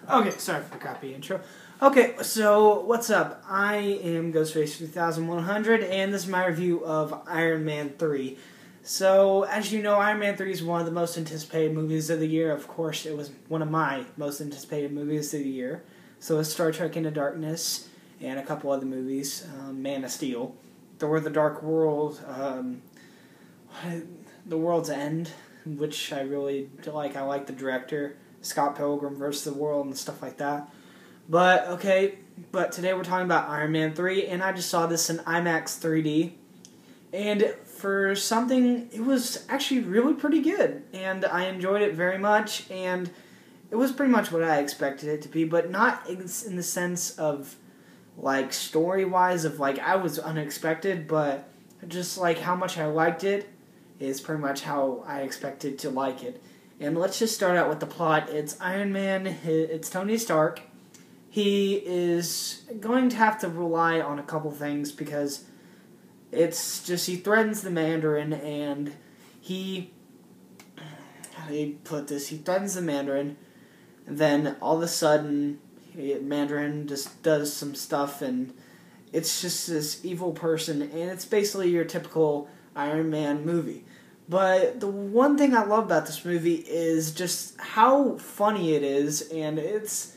Okay, sorry for the crappy intro. Okay, so what's up? I am Ghostface3000100, and this is my review of Iron Man 3. So, as you know, Iron Man 3 is one of the most anticipated movies of the year. Of course, it was one of my most anticipated movies of the year. So it's Star Trek Into Darkness, and a couple other movies. Man of Steel, Thor: The Dark World, The World's End, which I really like. I like the director. Scott Pilgrim vs. the World and stuff like that. But today we're talking about Iron Man 3, and I just saw this in IMAX 3D. And for something, it was actually really pretty good, and I enjoyed it very much, and it was pretty much what I expected it to be, but not in the sense of, like, story-wise, of, like, I was unexpected, but just, like, how much I liked it is pretty much how I expected to like it. And let's just start out with the plot. It's Iron Man, it's Tony Stark. He is going to have to rely on a couple things because it's just he threatens the Mandarin, and he threatens the Mandarin, and then all of a sudden Mandarin just does some stuff, and it's just this evil person, and it's basically your typical Iron Man movie. But the one thing I love about this movie is just how funny it is, and it's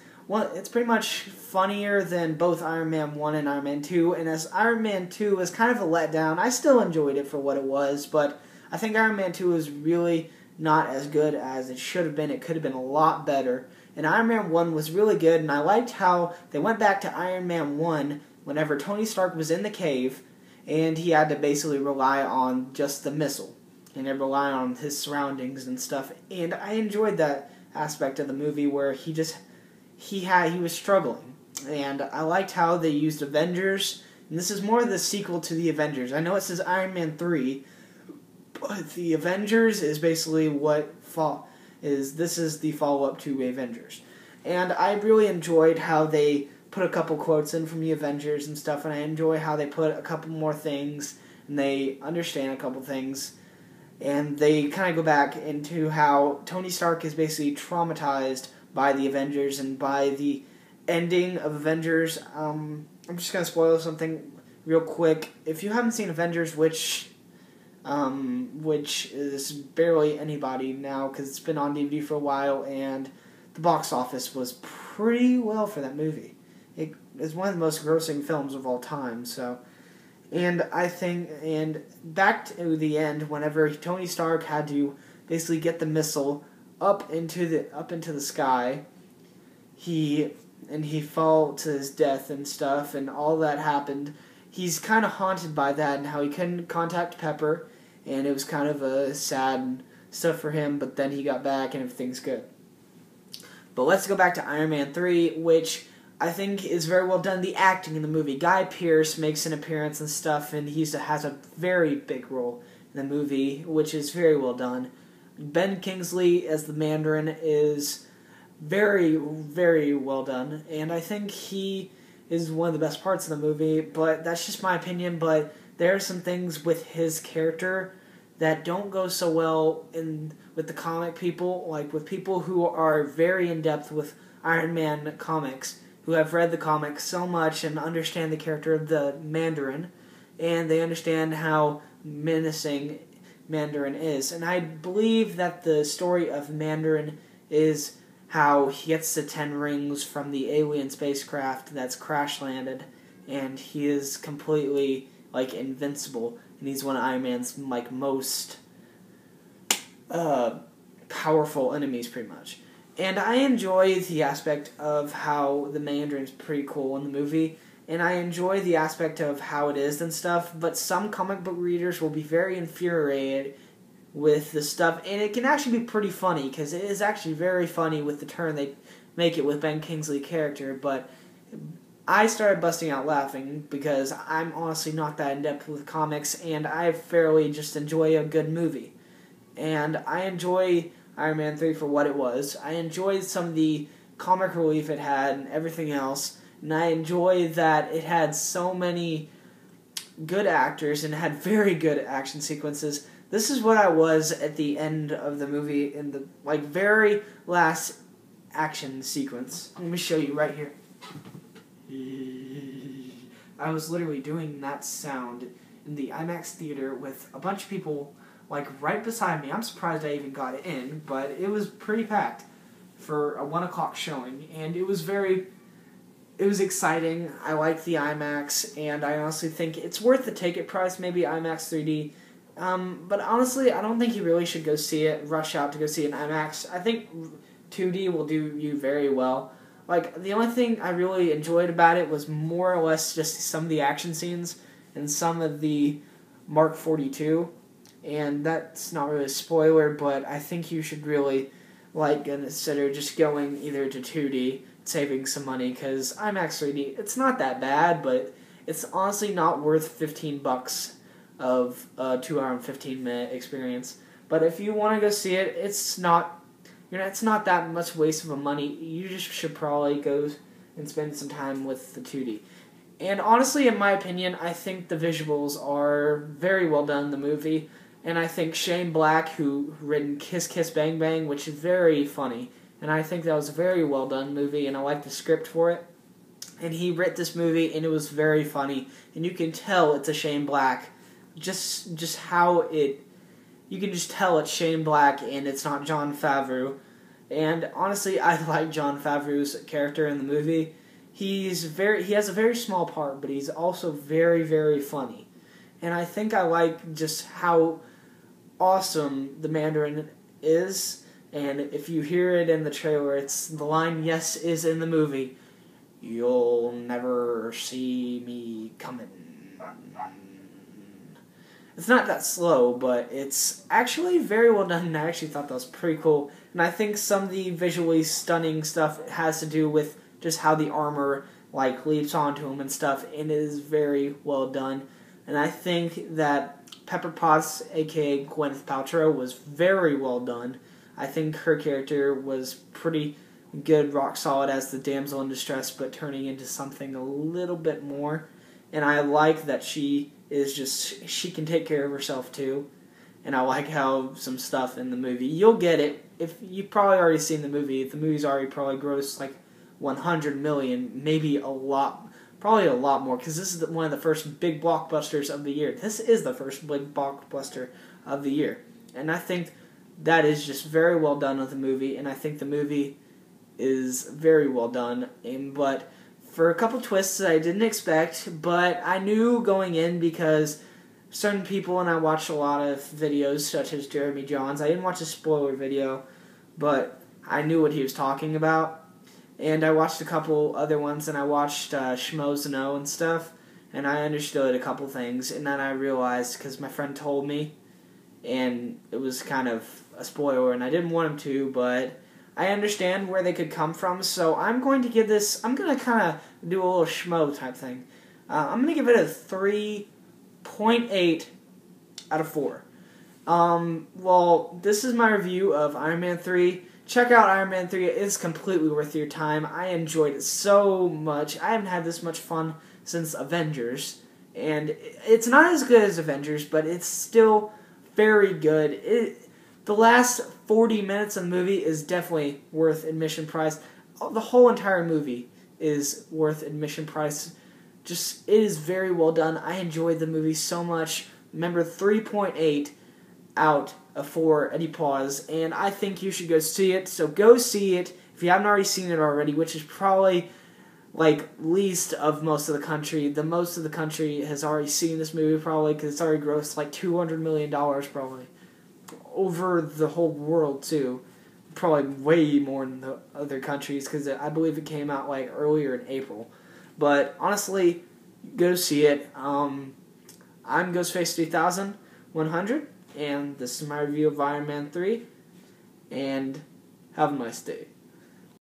pretty much funnier than both Iron Man 1 and Iron Man 2, and as Iron Man 2 was kind of a letdown, I still enjoyed it for what it was, but I think Iron Man 2 was really not as good as it should have been. It could have been a lot better, and Iron Man 1 was really good, and I liked how they went back to Iron Man 1 whenever Tony Stark was in the cave, and he had to basically rely on just the missile, and they rely on his surroundings and stuff. And I enjoyed that aspect of the movie where he was struggling. And I liked how they used Avengers. And this is more the sequel to the Avengers. I know it says Iron Man 3, but the Avengers is basically this is the follow-up to Avengers. And I really enjoyed how they put a couple quotes in from the Avengers and stuff, and I enjoy how they put a couple more things, and they understand a couple things. And they kind of go back into how Tony Stark is basically traumatized by the Avengers and by the ending of Avengers. I'm just going to spoil something real quick. If you haven't seen Avengers, which is barely anybody now because it's been on DVD for a while, and the box office was pretty well for that movie. It is one of the most grossing films of all time, so... And back to the end, whenever Tony Stark had to basically get the missile up into the sky, he fell to his death and stuff, and all that happened. He's kind of haunted by that, and how he couldn't contact Pepper, and it was kind of a sad stuff for him. But then he got back, and everything's good. But let's go back to Iron Man 3, which I think is very well done. The acting in the movie. Guy Pearce makes an appearance and stuff, and he has a very big role in the movie, which is very well done. Ben Kingsley as the Mandarin is very, very well done, and I think he is one of the best parts of the movie, but that's just my opinion. But there are some things with his character that don't go so well with the comic people, like with people who are very in-depth with Iron Man comics, who have read the comics so much and understand the character of the Mandarin, and they understand how menacing Mandarin is. And I believe that the story of Mandarin is how he gets the 10 rings from the alien spacecraft that's crash-landed, and he is completely, like, invincible, and he's one of Iron Man's, like, most powerful enemies, pretty much. And I enjoy the aspect of how the Mandarin's pretty cool in the movie, and I enjoy the aspect of how it is and stuff, but some comic book readers will be very infuriated with the stuff, and it can actually be pretty funny, because it is actually very funny with the turn they make it with Ben Kingsley's character, but I started busting out laughing, because I'm honestly not that in-depth with comics, and I fairly just enjoy a good movie. And I enjoy Iron Man 3 for what it was. I enjoyed some of the comic relief it had and everything else, and I enjoyed that it had so many good actors and had very good action sequences. This is what I was at the end of the movie, in the very last action sequence. Let me show you right here. I was literally doing that sound in the IMAX theater with a bunch of people like right beside me. I'm surprised I even got it in, but it was pretty packed for a 1 o'clock showing, and it was exciting. I like the IMAX, and I honestly think it's worth the ticket price, maybe IMAX 3D. But honestly, I don't think you really should go see it, rush out to go see it in IMAX. I think 2D will do you very well. Like, the only thing I really enjoyed about it was more or less just some of the action scenes and some of the Mark 42. And that's not really a spoiler, but I think you should really consider just going either to 2D, saving some money, because IMAX 3D, it's not that bad, but it's honestly not worth $15 of a 2 hour and 15-minute experience. But if you want to go see it, it's not that much waste of money. You just should probably go and spend some time with the 2D. And honestly, in my opinion, I think the visuals are very well done in the movie. And I think Shane Black, who written Kiss Kiss Bang Bang, which is very funny, and I think that was a very well done movie, and I like the script for it. And he wrote this movie, and it was very funny, and you can tell it's a Shane Black. Just how it, you can just tell it's Shane Black, and it's not Jon Favreau. And honestly, I like Jon Favreau's character in the movie. He has a very small part, but he's also very, very funny. And I think I like just how awesome the Mandarin is. And if you hear it in the trailer, it's the line, "Yes" is in the movie. "You'll never see me coming." It's not that slow, but it's actually very well done, and I actually thought that was pretty cool. And I think some of the visually stunning stuff has to do with just how the armor leaps onto him and stuff, and it is very well done. And I think that Pepper Potts, a.k.a. Gwyneth Paltrow, was very well done. I think her character was pretty good, rock solid as the damsel in distress, but turning into something a little bit more. And I like that she can take care of herself too. And I like how some stuff in the movie, you'll get it. If you've probably already seen the movie's already probably grossed like 100 million, maybe probably a lot more, because this is one of the first big blockbusters of the year. This is the first big blockbuster of the year. And I think that is just very well done with the movie, and I think the movie is very well done. But for a couple twists that I didn't expect, but I knew going in because certain people, and I watched a lot of videos such as Jeremy Johns. I didn't watch a spoiler video, but I knew what he was talking about. And I watched a couple other ones, and I watched Schmoes Know and stuff, and I understood a couple things, and then I realized, because my friend told me, and it was kind of a spoiler, and I didn't want him to, but I understand where they could come from, so I'm going to kind of do a little schmo type thing. I'm going to give it a 3.8 out of 4. Well, this is my review of Iron Man 3. Check out Iron Man 3. It is completely worth your time. I enjoyed it so much. I haven't had this much fun since Avengers. And it's not as good as Avengers, but it's still very good. The last 40 minutes of the movie is definitely worth admission price. The whole entire movie is worth admission price. It is very well done. I enjoyed the movie so much. Remember, 3.8 out of 4 Eddie Paws, and I think you should go see it. So go see it if you haven't already seen it already, which is probably least of most of the country. The most of the country has already seen this movie probably, because it's already grossed like $200 million probably over the whole world too. Probably way more than the other countries, because I believe it came out earlier in April. But honestly, go see it. I'm Ghostface3000100. And this is my review of Iron Man 3, and have a nice day.